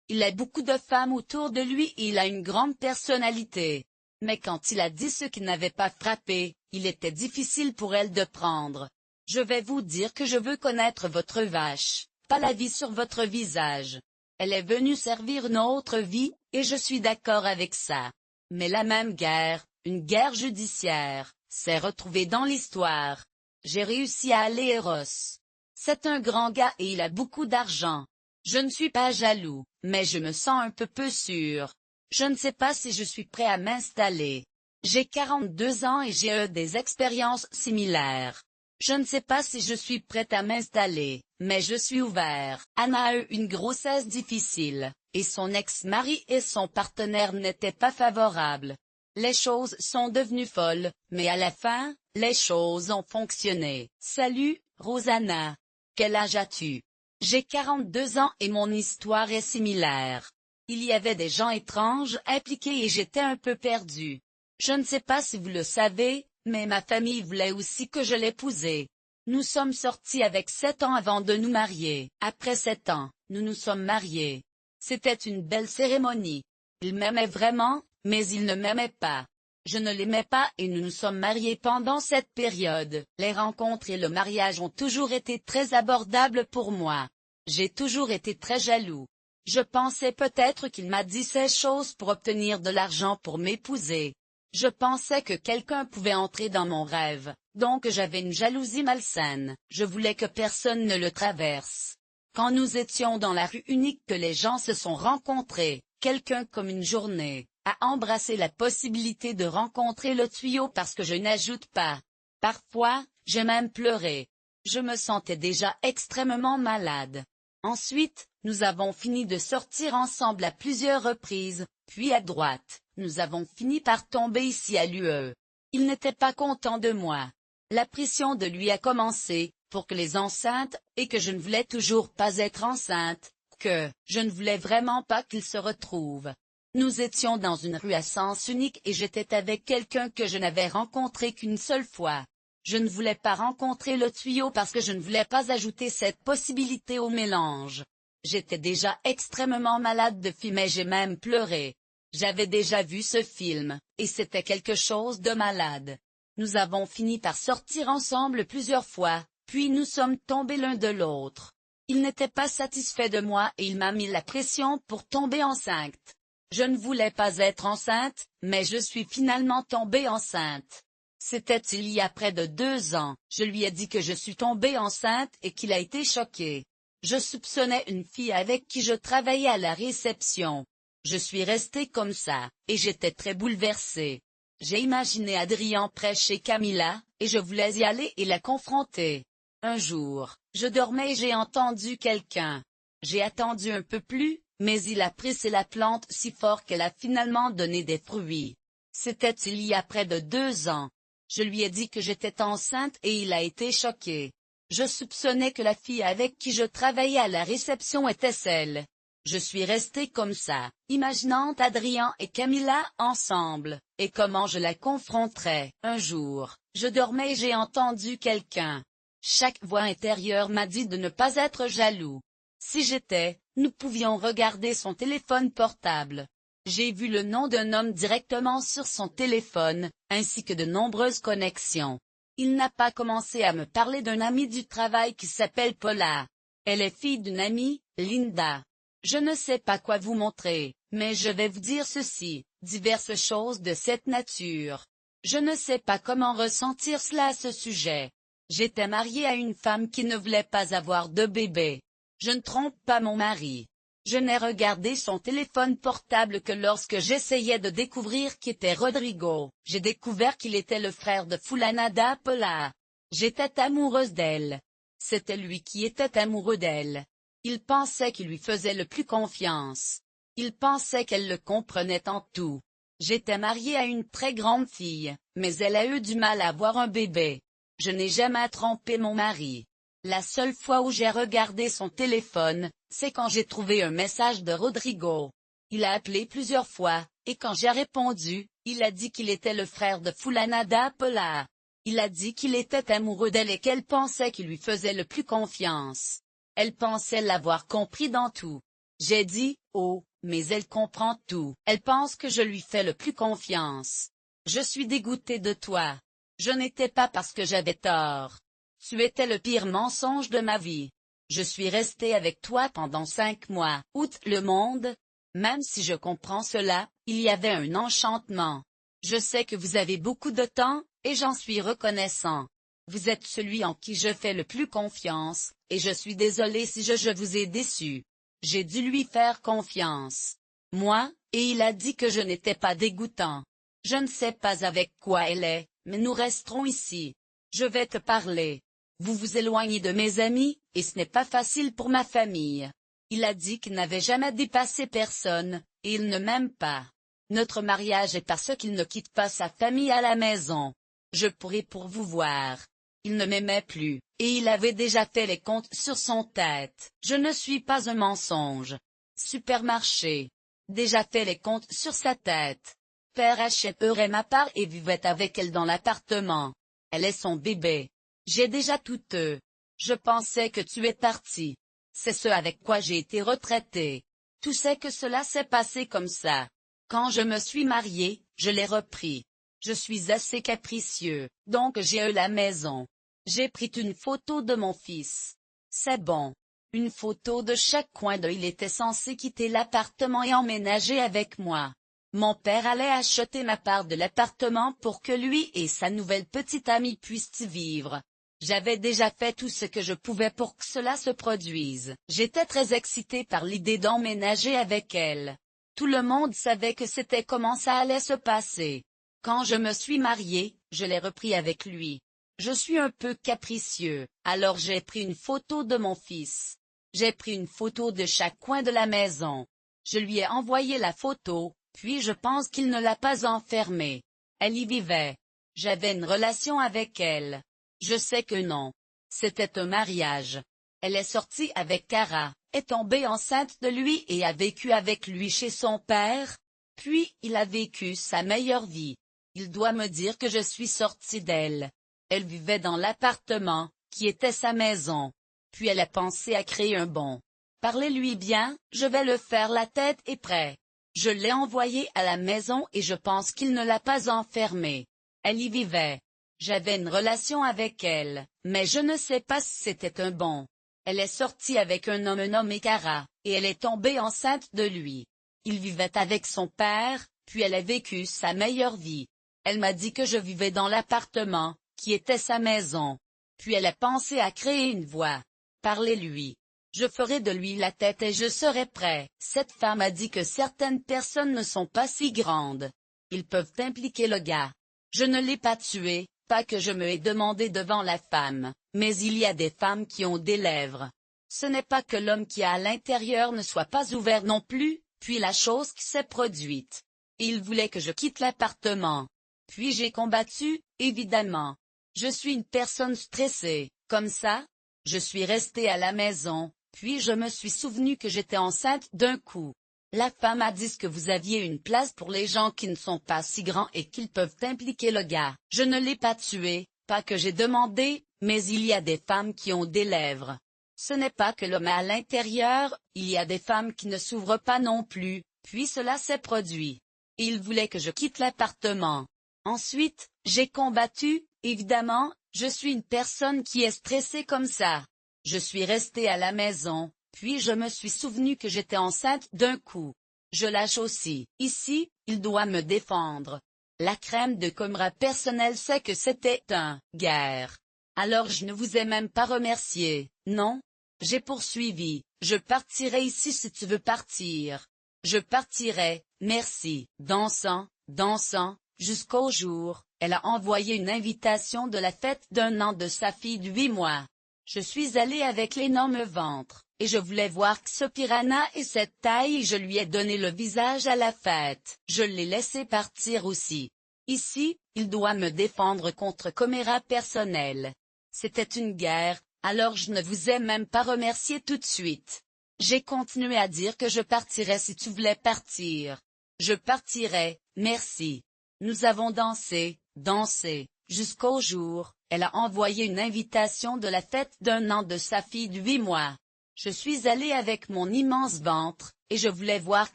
Il a beaucoup de femmes autour de lui et il a une grande personnalité. Mais quand il a dit ce qui n'avait pas frappé, il était difficile pour elle de prendre. Je vais vous dire que je veux connaître votre vache, pas la vie sur votre visage. Elle est venue servir notre vie, et je suis d'accord avec ça. Mais la même guerre, une guerre judiciaire, s'est retrouvée dans l'histoire. J'ai réussi à aller Eros. C'est un grand gars et il a beaucoup d'argent. Je ne suis pas jaloux, mais je me sens un peu sûr. Je ne sais pas si je suis prêt à m'installer. J'ai 42 ans et j'ai eu des expériences similaires. Je ne sais pas si je suis prête à m'installer, mais je suis ouvert. Anna a eu une grossesse difficile, et son ex-mari et son partenaire n'étaient pas favorables. Les choses sont devenues folles, mais à la fin, les choses ont fonctionné. Salut, Rosanna. Quel âge as-tu? J'ai 42 ans et mon histoire est similaire. Il y avait des gens étranges impliqués et j'étais un peu perdu. Je ne sais pas si vous le savez, mais ma famille voulait aussi que je l'épousais. Nous sommes sortis avec 7 ans avant de nous marier. Après 7 ans, nous nous sommes mariés. C'était une belle cérémonie. Il m'aimait vraiment, mais il ne m'aimait pas. Je ne l'aimais pas et nous nous sommes mariés pendant cette période. Les rencontres et le mariage ont toujours été très abordables pour moi. J'ai toujours été très jaloux. Je pensais peut-être qu'il m'a dit ces choses pour obtenir de l'argent pour m'épouser. Je pensais que quelqu'un pouvait entrer dans mon rêve, donc j'avais une jalousie malsaine. Je voulais que personne ne le traverse. Quand nous étions dans la rue unique que les gens se sont rencontrés, quelqu'un comme une journée, a embrassé la possibilité de rencontrer le tuyau parce que je n'ajoute pas. Parfois, j'ai même pleuré. Je me sentais déjà extrêmement malade. Ensuite, nous avons fini de sortir ensemble à plusieurs reprises, puis à droite, nous avons fini par tomber ici à l'UE. Il n'était pas content de moi. La pression de lui a commencé, pour que les enceintes, et que je ne voulais toujours pas être enceinte, que je ne voulais vraiment pas qu'il se retrouve. Nous étions dans une rue à sens unique et j'étais avec quelqu'un que je n'avais rencontré qu'une seule fois. Je ne voulais pas rencontrer le tuyau parce que je ne voulais pas ajouter cette possibilité au mélange. J'étais déjà extrêmement malade depuis mais j'ai même pleuré. J'avais déjà vu ce film, et c'était quelque chose de malade. Nous avons fini par sortir ensemble plusieurs fois, puis nous sommes tombés l'un de l'autre. Il n'était pas satisfait de moi et il m'a mis la pression pour tomber enceinte. Je ne voulais pas être enceinte, mais je suis finalement tombée enceinte. C'était il y a près de 2 ans, je lui ai dit que je suis tombée enceinte et qu'il a été choqué. Je soupçonnais une fille avec qui je travaillais à la réception. Je suis restée comme ça, et j'étais très bouleversée. J'ai imaginé Adrien près chez Camilla, et je voulais y aller et la confronter. Un jour, je dormais et j'ai entendu quelqu'un. J'ai attendu un peu plus, mais il a pressé la plante si fort qu'elle a finalement donné des fruits. C'était il y a près de 2 ans. Je lui ai dit que j'étais enceinte et il a été choqué. Je soupçonnais que la fille avec qui je travaillais à la réception était celle. Je suis restée comme ça, imaginant Adrien et Camilla ensemble, et comment je la confronterais. Un jour, je dormais et j'ai entendu quelqu'un. Chaque voix intérieure m'a dit de ne pas être jaloux. Si j'étais, nous pouvions regarder son téléphone portable. J'ai vu le nom d'un homme directement sur son téléphone, ainsi que de nombreuses connexions. Il n'a pas commencé à me parler d'un ami du travail qui s'appelle Paula. Elle est fille d'une amie, Linda. Je ne sais pas quoi vous montrer, mais je vais vous dire ceci, diverses choses de cette nature. Je ne sais pas comment ressentir cela à ce sujet. J'étais mariée à une femme qui ne voulait pas avoir de bébé. Je ne trompe pas mon mari. Je n'ai regardé son téléphone portable que lorsque j'essayais de découvrir qui était Rodrigo. J'ai découvert qu'il était le frère de Fulana da Pola. J'étais amoureuse d'elle. C'était lui qui était amoureux d'elle. Il pensait qu'il lui faisait le plus confiance. Il pensait qu'elle le comprenait en tout. J'étais mariée à une très grande fille, mais elle a eu du mal à avoir un bébé. Je n'ai jamais trompé mon mari. La seule fois où j'ai regardé son téléphone, c'est quand j'ai trouvé un message de Rodrigo. Il a appelé plusieurs fois, et quand j'ai répondu, il a dit qu'il était le frère de Fulana da Pola. Il a dit qu'il était amoureux d'elle et qu'elle pensait qu'il lui faisait le plus confiance. Elle pensait l'avoir compris dans tout. J'ai dit, oh, mais elle comprend tout. Elle pense que je lui fais le plus confiance. Je suis dégoûté de toi. Je n'étais pas parce que j'avais tort. Tu étais le pire mensonge de ma vie. Je suis resté avec toi pendant 5 mois. Outre le monde, même si je comprends cela, il y avait un enchantement. Je sais que vous avez beaucoup de temps, et j'en suis reconnaissant. Vous êtes celui en qui je fais le plus confiance, et je suis désolé si je vous ai déçu. J'ai dû lui faire confiance. Moi, et il a dit que je n'étais pas dégoûtant. Je ne sais pas avec quoi elle est, mais nous resterons ici. Je vais te parler. Vous vous éloignez de mes amis, et ce n'est pas facile pour ma famille. Il a dit qu'il n'avait jamais dépassé personne, et il ne m'aime pas. Notre mariage est parce qu'il ne quitte pas sa famille à la maison. Je pourrais pour vous voir. Il ne m'aimait plus, et il avait déjà fait les comptes sur son tête. Je ne suis pas un mensonge. Supermarché. Déjà fait les comptes sur sa tête. Père achèterait ma part et vivait avec elle dans l'appartement. Elle est son bébé. J'ai déjà tout eux. Je pensais que tu es parti. C'est ce avec quoi j'ai été retraité. Tout sait que cela s'est passé comme ça. Quand je me suis marié, je l'ai repris. Je suis assez capricieux, donc j'ai eu la maison. J'ai pris une photo de mon fils. C'est bon. Une photo de chaque coin de il était censé quitter l'appartement et emménager avec moi. Mon père allait acheter ma part de l'appartement pour que lui et sa nouvelle petite amie puissent y vivre. J'avais déjà fait tout ce que je pouvais pour que cela se produise. J'étais très excité par l'idée d'emménager avec elle. Tout le monde savait que c'était comment ça allait se passer. Quand je me suis marié, je l'ai repris avec lui. Je suis un peu capricieux, alors j'ai pris une photo de mon fils. J'ai pris une photo de chaque coin de la maison. Je lui ai envoyé la photo, puis je pense qu'il ne l'a pas enfermée. Elle y vivait. J'avais une relation avec elle. Je sais que non. C'était un mariage. Elle est sortie avec Cara, est tombée enceinte de lui et a vécu avec lui chez son père. Puis, il a vécu sa meilleure vie. Il doit me dire que je suis sortie d'elle. Elle vivait dans l'appartement, qui était sa maison. Puis elle a pensé à créer un bon. Parlez-lui bien, je vais le faire la tête est prêt. Je l'ai envoyé à la maison et je pense qu'il ne l'a pas enfermée. Elle y vivait. J'avais une relation avec elle, mais je ne sais pas si c'était un bon. Elle est sortie avec un homme nommé Cara, et elle est tombée enceinte de lui. Il vivait avec son père, puis elle a vécu sa meilleure vie. Elle m'a dit que je vivais dans l'appartement, qui était sa maison. Puis elle a pensé à créer une voix. Parlez-lui. Je ferai de lui la tête et je serai prêt. Cette femme a dit que certaines personnes ne sont pas si grandes. Ils peuvent impliquer le gars. Je ne l'ai pas tué, pas que je me ai demandé devant la femme, mais il y a des femmes qui ont des lèvres. Ce n'est pas que l'homme qui a à l'intérieur ne soit pas ouvert non plus, puis la chose qui s'est produite. Il voulait que je quitte l'appartement. Puis j'ai combattu, évidemment. Je suis une personne stressée, comme ça. Je suis restée à la maison, puis je me suis souvenu que j'étais enceinte d'un coup. La femme a dit que vous aviez une place pour les gens qui ne sont pas si grands et qu'ils peuvent impliquer le gars. Je ne l'ai pas tué, pas que j'ai demandé, mais il y a des femmes qui ont des lèvres. Ce n'est pas que l'homme est à l'intérieur, il y a des femmes qui ne s'ouvrent pas non plus, puis cela s'est produit. Il voulait que je quitte l'appartement. Ensuite, j'ai combattu, évidemment, je suis une personne qui est stressée comme ça. Je suis restée à la maison, puis je me suis souvenu que j'étais enceinte d'un coup. Je lâche aussi. Ici, il doit me défendre. La crème de Comra personnel sait que c'était un guerre. Alors je ne vous ai même pas remercié, non? J'ai poursuivi. Je partirai ici si tu veux partir. Je partirai, merci. Dansant, dansant. Jusqu'au jour, elle a envoyé une invitation de la fête d'un an de sa fille de 8 mois. Je suis allée avec l'énorme ventre, et je voulais voir ce piranha et cette taille et je lui ai donné le visage à la fête. Je l'ai laissé partir aussi. Ici, il doit me défendre contre Comera personnel. C'était une guerre, alors je ne vous ai même pas remercié tout de suite. J'ai continué à dire que je partirais si tu voulais partir. Je partirais, merci. Nous avons dansé, dansé, jusqu'au jour, elle a envoyé une invitation de la fête d'un an de sa fille de 8 mois. Je suis allé avec mon immense ventre, et je voulais voir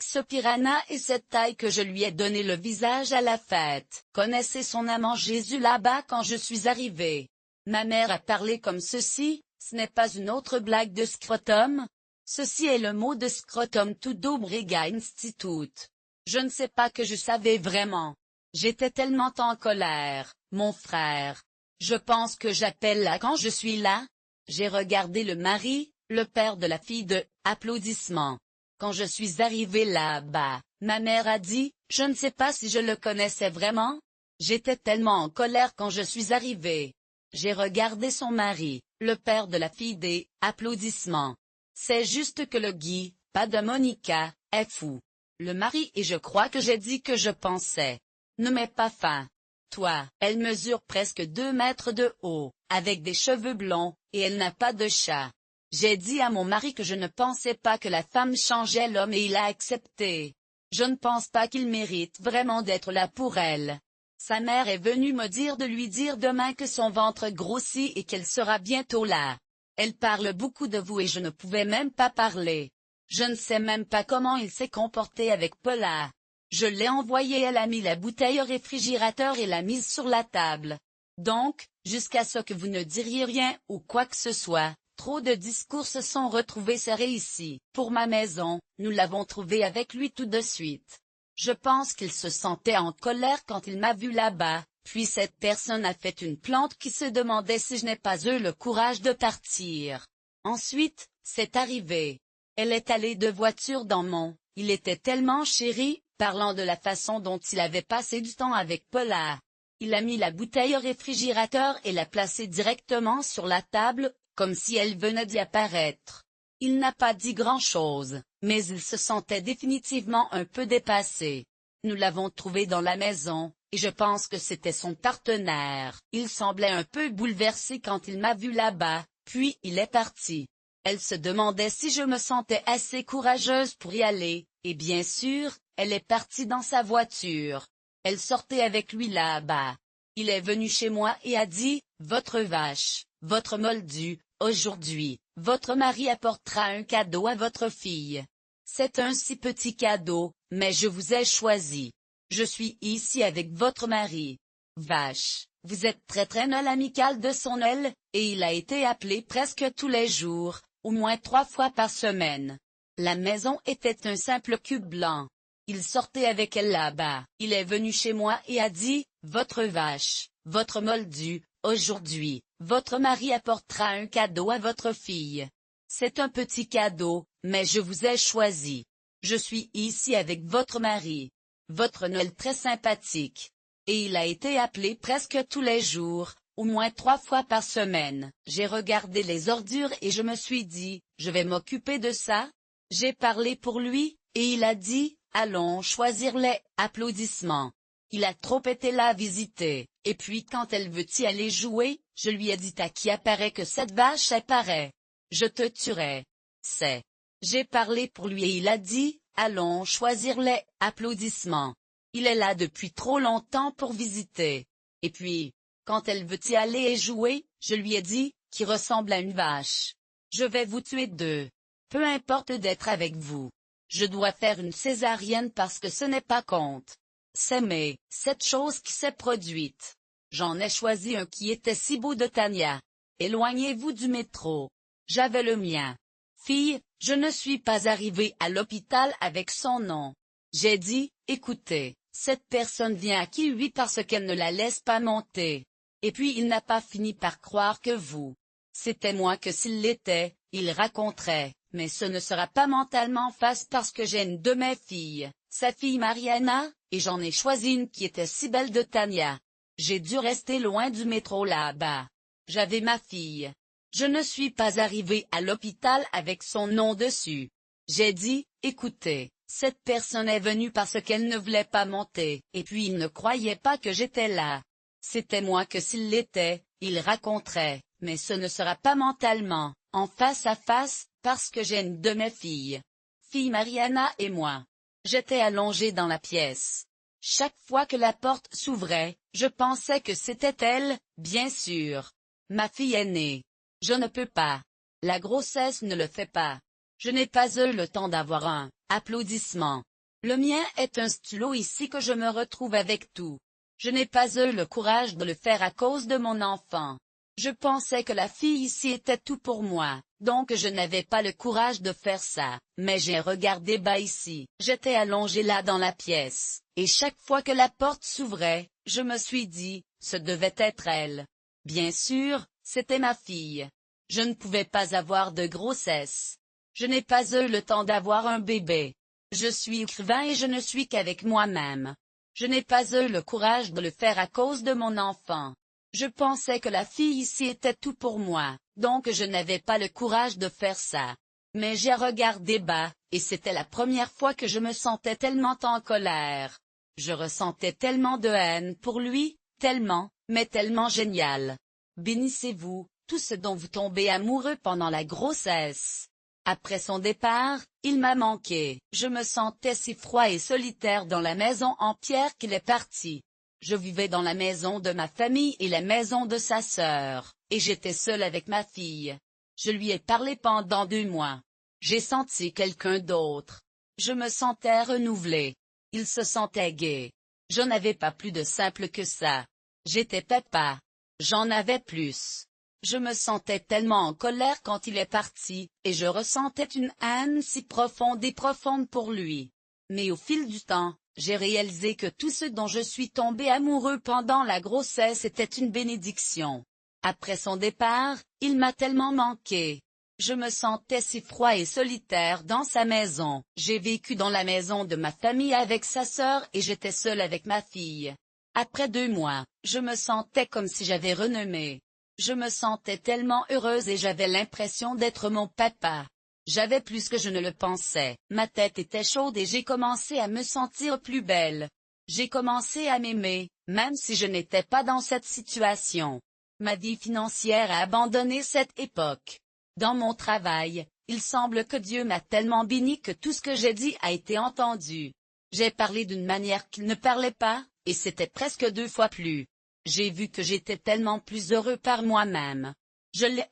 ce piranha et cette taille que je lui ai donné le visage à la fête. Connaissez son amant Jésus là-bas quand je suis arrivé. Ma mère a parlé comme ceci, ce n'est pas une autre blague de scrotum? Ceci est le mot de scrotum to Dobrega Institute. Je ne sais pas que je savais vraiment. J'étais tellement en colère, mon frère. Je pense que j'appelle là quand je suis là. J'ai regardé le mari, le père de la fille de « applaudissements ». Quand je suis arrivé là-bas, ma mère a dit « Je ne sais pas si je le connaissais vraiment ». J'étais tellement en colère quand je suis arrivé. J'ai regardé son mari, le père de la fille des « applaudissements ». C'est juste que le Guy, pas de Monica, est fou. Le mari et je crois que j'ai dit que je pensais. Ne mets pas fin. Toi, elle mesure presque 2 mètres de haut, avec des cheveux blonds, et elle n'a pas de chat. J'ai dit à mon mari que je ne pensais pas que la femme changeait l'homme et il a accepté. Je ne pense pas qu'il mérite vraiment d'être là pour elle. Sa mère est venue me dire de lui dire demain que son ventre grossit et qu'elle sera bientôt là. Elle parle beaucoup de vous et je ne pouvais même pas parler. Je ne sais même pas comment il s'est comporté avec Paula. Je l'ai envoyé, elle a mis la bouteille au réfrigérateur et l'a mise sur la table. Donc, jusqu'à ce que vous ne diriez rien ou quoi que ce soit, trop de discours se sont retrouvés serrés ici. Pour ma maison, nous l'avons trouvé avec lui tout de suite. Je pense qu'il se sentait en colère quand il m'a vu là-bas, puis cette personne a fait une plante qui se demandait si je n'ai pas eu le courage de partir. Ensuite, c'est arrivé. Elle est allée de voiture dans mon, il était tellement chéri, parlant de la façon dont il avait passé du temps avec Paula. Il a mis la bouteille au réfrigérateur et l'a placée directement sur la table, comme si elle venait d'y apparaître. Il n'a pas dit grand-chose, mais il se sentait définitivement un peu dépassé. Nous l'avons trouvé dans la maison, et je pense que c'était son partenaire. Il semblait un peu bouleversé quand il m'a vu là-bas, puis il est parti. Elle se demandait si je me sentais assez courageuse pour y aller, et bien sûr, elle est partie dans sa voiture. Elle sortait avec lui là-bas. Il est venu chez moi et a dit, « Votre vache, votre moldu, aujourd'hui, votre mari apportera un cadeau à votre fille. C'est un si petit cadeau, mais je vous ai choisi. Je suis ici avec votre mari. Vache, vous êtes très Noël amical de son Noël, et il a été appelé presque tous les jours, au moins 3 fois par semaine. La maison était un simple cube blanc. Il sortait avec elle là-bas. Il est venu chez moi et a dit, « Votre vache, votre moldu, aujourd'hui, votre mari apportera un cadeau à votre fille. C'est un petit cadeau, mais je vous ai choisi. Je suis ici avec votre mari. Votre Noël très sympathique. » Et il a été appelé presque tous les jours, au moins 3 fois par semaine. J'ai regardé les ordures et je me suis dit, je vais m'occuper de ça. J'ai parlé pour lui, et il a dit, allons choisir les applaudissements. Il a trop été là à visiter, et puis quand elle veut y aller jouer, je lui ai dit à qui apparaît que cette vache apparaît. Je te tuerai. C'est. J'ai parlé pour lui et il a dit, allons choisir les applaudissements. Il est là depuis trop longtemps pour visiter. Et puis, quand elle veut y aller et jouer, je lui ai dit, qui ressemble à une vache. Je vais vous tuer deux. Peu importe d'être avec vous. Je dois faire une césarienne parce que ce n'est pas compte. C'est cette chose qui s'est produite. J'en ai choisi un qui était si beau de Tania. Éloignez-vous du métro. J'avais le mien. Fille, je ne suis pas arrivée à l'hôpital avec son nom. J'ai dit, écoutez, cette personne vient à qui lui parce qu'elle ne la laisse pas monter. Et puis il n'a pas fini par croire que vous. C'était moi que s'il l'était, il raconterait, mais ce ne sera pas mentalement face parce que j'ai une de mes filles, sa fille Mariana, et j'en ai choisi une qui était si belle de Tania. J'ai dû rester loin du métro là-bas. J'avais ma fille. Je ne suis pas arrivée à l'hôpital avec son nom dessus. J'ai dit, écoutez, cette personne est venue parce qu'elle ne voulait pas monter, et puis il ne croyait pas que j'étais là. C'était moi que s'il l'était, il raconterait, mais ce ne sera pas mentalement, en face à face, parce que j'ai une de mes filles. Fille Mariana et moi. J'étais allongée dans la pièce. Chaque fois que la porte s'ouvrait, je pensais que c'était elle, bien sûr. Ma fille est née. Je ne peux pas. La grossesse ne le fait pas. Je n'ai pas eu le temps d'avoir un applaudissement. Le mien est un stylo ici que je me retrouve avec tout. Je n'ai pas eu le courage de le faire à cause de mon enfant. Je pensais que la fille ici était tout pour moi, donc je n'avais pas le courage de faire ça, mais j'ai regardé bas ici. J'étais allongé là dans la pièce, et chaque fois que la porte s'ouvrait, je me suis dit, ce devait être elle. Bien sûr, c'était ma fille. Je ne pouvais pas avoir de grossesse. Je n'ai pas eu le temps d'avoir un bébé. Je suis écrivain et je ne suis qu'avec moi-même. Je n'ai pas eu le courage de le faire à cause de mon enfant. Je pensais que la fille ici était tout pour moi, donc je n'avais pas le courage de faire ça. Mais j'ai regardé bas, et c'était la première fois que je me sentais tellement en colère. Je ressentais tellement de haine pour lui, tellement, mais tellement génial. Bénissez-vous, tous ceux dont vous tombez amoureux pendant la grossesse. Après son départ, il m'a manqué. Je me sentais si froid et solitaire dans la maison en pierre qu'il est parti. Je vivais dans la maison de ma famille et la maison de sa sœur, et j'étais seule avec ma fille. Je lui ai parlé pendant 2 mois. J'ai senti quelqu'un d'autre. Je me sentais renouvelée. Il se sentait gai. Je n'avais pas plus de simple que ça. J'étais papa. J'en avais plus. Je me sentais tellement en colère quand il est parti, et je ressentais une haine si profonde et profonde pour lui. Mais au fil du temps, j'ai réalisé que tout ce dont je suis tombé amoureux pendant la grossesse était une bénédiction. Après son départ, il m'a tellement manqué. Je me sentais si froid et solitaire dans sa maison. J'ai vécu dans la maison de ma famille avec sa sœur et j'étais seule avec ma fille. Après 2 mois, je me sentais comme si j'avais renommé. Je me sentais tellement heureuse et j'avais l'impression d'être mon papa. J'avais plus que je ne le pensais. Ma tête était chaude et j'ai commencé à me sentir plus belle. J'ai commencé à m'aimer, même si je n'étais pas dans cette situation. Ma vie financière a abandonné cette époque. Dans mon travail, il semble que Dieu m'a tellement béni que tout ce que j'ai dit a été entendu. J'ai parlé d'une manière qu'il ne parlait pas, et c'était presque 2 fois plus. J'ai vu que j'étais tellement plus heureux par moi-même. Je l'ai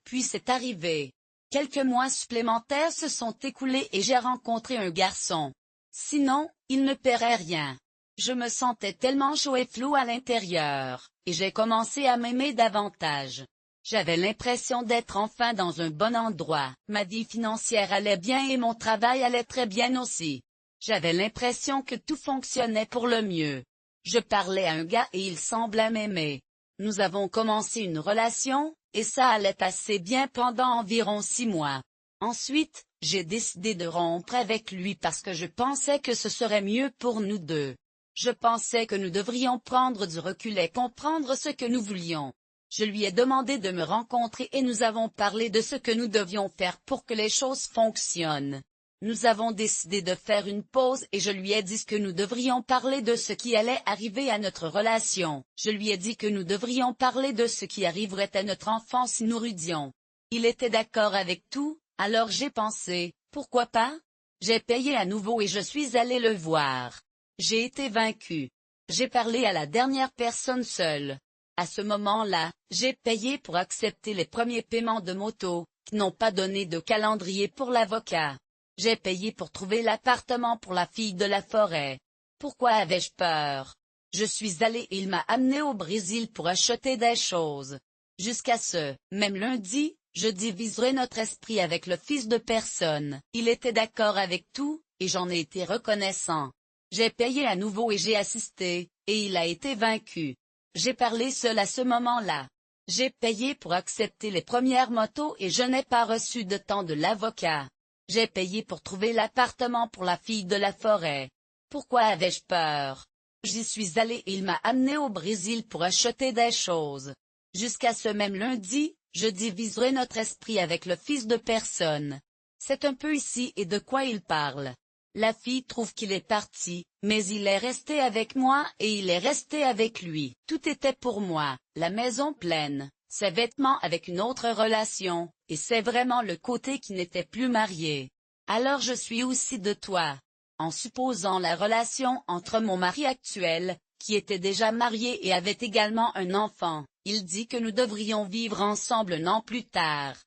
puis c'est arrivé. Quelques mois supplémentaires se sont écoulés et j'ai rencontré un garçon. Sinon, il ne paierait rien. Je me sentais tellement chaud et flou à l'intérieur, et j'ai commencé à m'aimer davantage. J'avais l'impression d'être enfin dans un bon endroit. Ma vie financière allait bien et mon travail allait très bien aussi. J'avais l'impression que tout fonctionnait pour le mieux. Je parlais à un gars et il semblait m'aimer. Nous avons commencé une relation, et ça allait assez bien pendant environ 6 mois. Ensuite, j'ai décidé de rompre avec lui parce que je pensais que ce serait mieux pour nous deux. Je pensais que nous devrions prendre du recul et comprendre ce que nous voulions. Je lui ai demandé de me rencontrer et nous avons parlé de ce que nous devions faire pour que les choses fonctionnent. Nous avons décidé de faire une pause et je lui ai dit que nous devrions parler de ce qui allait arriver à notre relation. Je lui ai dit que nous devrions parler de ce qui arriverait à notre enfant si nous rudions. Il était d'accord avec tout, alors j'ai pensé, pourquoi pas? J'ai payé à nouveau et je suis allé le voir. J'ai été vaincu. J'ai parlé à la dernière personne seule. À ce moment-là, j'ai payé pour accepter les premiers paiements de moto, qui n'ont pas donné de calendrier pour l'avocat. J'ai payé pour trouver l'appartement pour la fille de la forêt. Pourquoi avais-je peur? Je suis allé et il m'a amené au Brésil pour acheter des choses. Jusqu'à ce, même lundi, je diviserai notre esprit avec le fils de personne. Il était d'accord avec tout, et j'en ai été reconnaissant. J'ai payé à nouveau et j'ai assisté, et il a été vaincu. J'ai parlé seul à ce moment-là. J'ai payé pour accepter les premières motos et je n'ai pas reçu de temps de l'avocat. J'ai payé pour trouver l'appartement pour la fille de la forêt. Pourquoi avais-je peur? J'y suis allé et il m'a amené au Brésil pour acheter des choses. Jusqu'à ce même lundi, je diviserai notre esprit avec le fils de personne. C'est un peu ici et de quoi il parle. La fille trouve qu'il est parti, mais il est resté avec moi et il est resté avec lui. Tout était pour moi, la maison pleine, ses vêtements avec une autre relation, et c'est vraiment le côté qui n'était plus marié. Alors je suis aussi de toi. En supposant la relation entre mon mari actuel, qui était déjà marié et avait également un enfant, il dit que nous devrions vivre ensemble un an plus tard.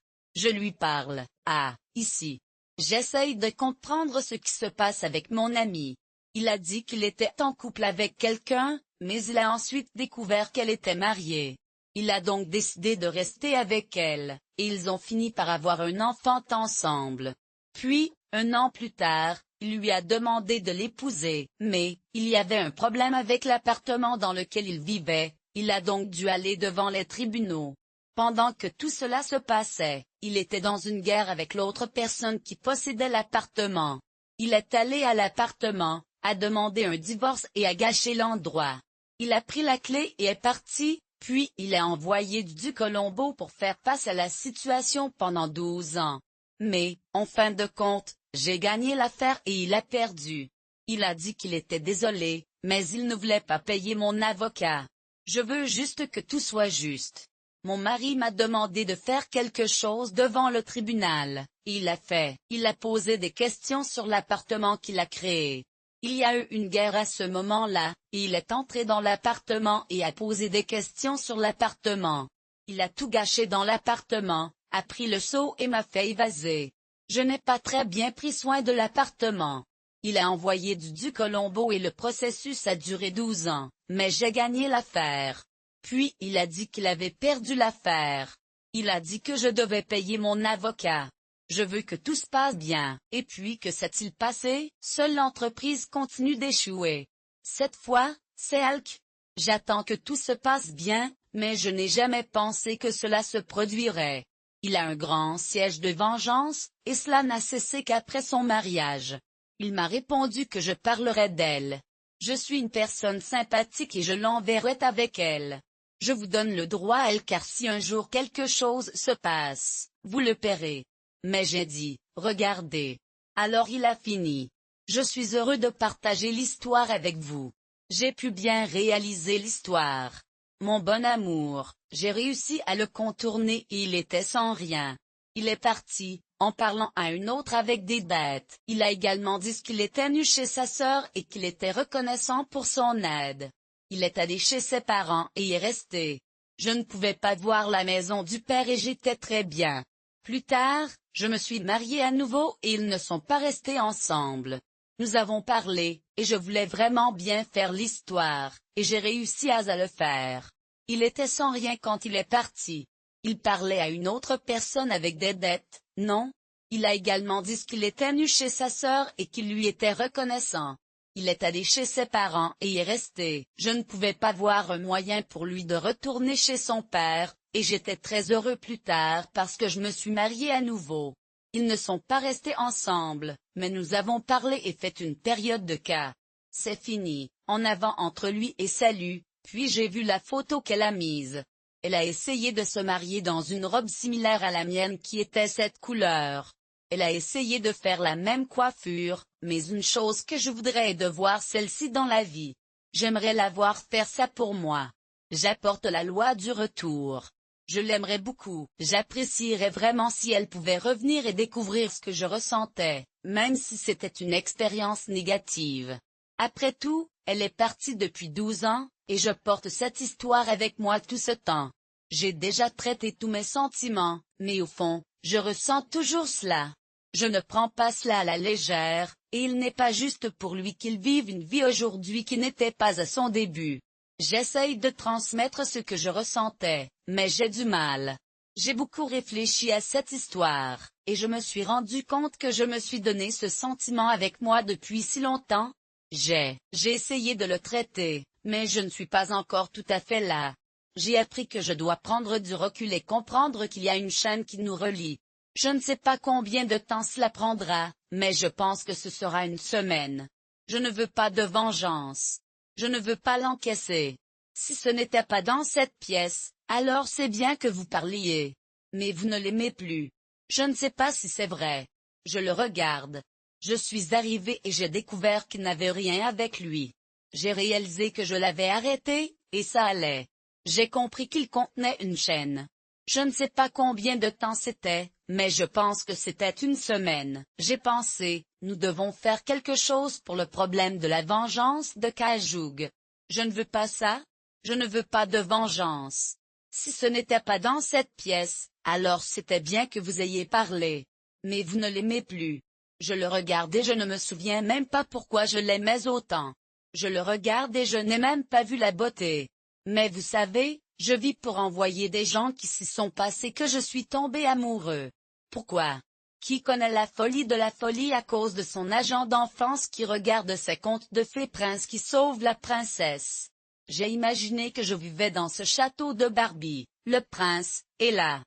Je lui parle, ici. J'essaye de comprendre ce qui se passe avec mon ami. Il a dit qu'il était en couple avec quelqu'un, mais il a ensuite découvert qu'elle était mariée. Il a donc décidé de rester avec elle, et ils ont fini par avoir un enfant ensemble. Puis, 1 an plus tard, il lui a demandé de l'épouser, mais, il y avait un problème avec l'appartement dans lequel il vivait, il a donc dû aller devant les tribunaux. Pendant que tout cela se passait, il était dans une guerre avec l'autre personne qui possédait l'appartement. Il est allé à l'appartement, a demandé un divorce et a gâché l'endroit. Il a pris la clé et est parti, puis il a envoyé du Colombo pour faire face à la situation pendant 12 ans. Mais, en fin de compte, j'ai gagné l'affaire et il a perdu. Il a dit qu'il était désolé, mais il ne voulait pas payer mon avocat. Je veux juste que tout soit juste. Mon mari m'a demandé de faire quelque chose devant le tribunal, et il l'a fait. Il a posé des questions sur l'appartement qu'il a créé. Il y a eu une guerre à ce moment-là, et il est entré dans l'appartement et a posé des questions sur l'appartement. Il a tout gâché dans l'appartement, a pris le seau et m'a fait évaser. Je n'ai pas très bien pris soin de l'appartement. Il a envoyé du Colombo et le processus a duré 12 ans, mais j'ai gagné l'affaire. Puis il a dit qu'il avait perdu l'affaire. Il a dit que je devais payer mon avocat. Je veux que tout se passe bien, et puis que s'est-il passé? Seule l'entreprise continue d'échouer. Cette fois, c'est Hulk. J'attends que tout se passe bien, mais je n'ai jamais pensé que cela se produirait. Il a un grand siège de vengeance, et cela n'a cessé qu'après son mariage. Il m'a répondu que je parlerais d'elle. Je suis une personne sympathique et je l'enverrai avec elle. Je vous donne le droit à elle car si un jour quelque chose se passe, vous le paierez. Mais j'ai dit, regardez. Alors il a fini. Je suis heureux de partager l'histoire avec vous. J'ai pu bien réaliser l'histoire. Mon bon amour, j'ai réussi à le contourner et il était sans rien. Il est parti, en parlant à une autre avec des dettes. Il a également dit qu'il était nu chez sa sœur et qu'il était reconnaissant pour son aide. Il est allé chez ses parents et y est resté. Je ne pouvais pas voir la maison du père et j'étais très bien. Plus tard, je me suis mariée à nouveau et ils ne sont pas restés ensemble. Nous avons parlé, et je voulais vraiment bien faire l'histoire, et j'ai réussi à le faire. Il était sans rien quand il est parti. Il parlait à une autre personne avec des dettes, non? Il a également dit qu'il était nu chez sa sœur et qu'il lui était reconnaissant. Il est allé chez ses parents et y est resté. Je ne pouvais pas voir un moyen pour lui de retourner chez son père, et j'étais très heureux plus tard parce que je me suis mariée à nouveau. Ils ne sont pas restés ensemble, mais nous avons parlé et fait une période de cas. C'est fini, en avant entre lui et salut, puis j'ai vu la photo qu'elle a mise. Elle a essayé de se marier dans une robe similaire à la mienne qui était cette couleur. Elle a essayé de faire la même coiffure, mais une chose que je voudrais est de voir celle-ci dans la vie. J'aimerais la voir faire ça pour moi. J'apporte la loi du retour. Je l'aimerais beaucoup. J'apprécierais vraiment si elle pouvait revenir et découvrir ce que je ressentais, même si c'était une expérience négative. Après tout, elle est partie depuis 12 ans, et je porte cette histoire avec moi tout ce temps. J'ai déjà traité tous mes sentiments, mais au fond, je ressens toujours cela. Je ne prends pas cela à la légère, et il n'est pas juste pour lui qu'il vive une vie aujourd'hui qui n'était pas à son début. J'essaye de transmettre ce que je ressentais, mais j'ai du mal. J'ai beaucoup réfléchi à cette histoire, et je me suis rendu compte que je me suis donné ce sentiment avec moi depuis si longtemps. J'ai essayé de le traiter, mais je ne suis pas encore tout à fait là. J'ai appris que je dois prendre du recul et comprendre qu'il y a une chaîne qui nous relie. Je ne sais pas combien de temps cela prendra, mais je pense que ce sera une semaine. Je ne veux pas de vengeance. Je ne veux pas l'encaisser. Si ce n'était pas dans cette pièce, alors c'est bien que vous parliez. Mais vous ne l'aimez plus. Je ne sais pas si c'est vrai. Je le regarde. Je suis arrivé et j'ai découvert qu'il n'avait rien avec lui. J'ai réalisé que je l'avais arrêté, et ça allait. J'ai compris qu'il contenait une chaîne. Je ne sais pas combien de temps c'était, mais je pense que c'était une semaine. J'ai pensé, nous devons faire quelque chose pour le problème de la vengeance de Kajug. Je ne veux pas ça. Je ne veux pas de vengeance. Si ce n'était pas dans cette pièce, Alors c'était bien que vous ayez parlé. Mais vous ne l'aimez plus. Je le regarde et je ne me souviens même pas pourquoi je l'aimais autant. Je le regarde et je n'ai même pas vu la beauté. Mais vous savez, je vis pour envoyer des gens qui s'y sont passés que je suis tombé amoureux. Pourquoi? Qui connaît la folie de la folie à cause de son agent d'enfance qui regarde ses contes de fées prince qui sauve la princesse? J'ai imaginé que je vivais dans ce château de Barbie, le prince, est là.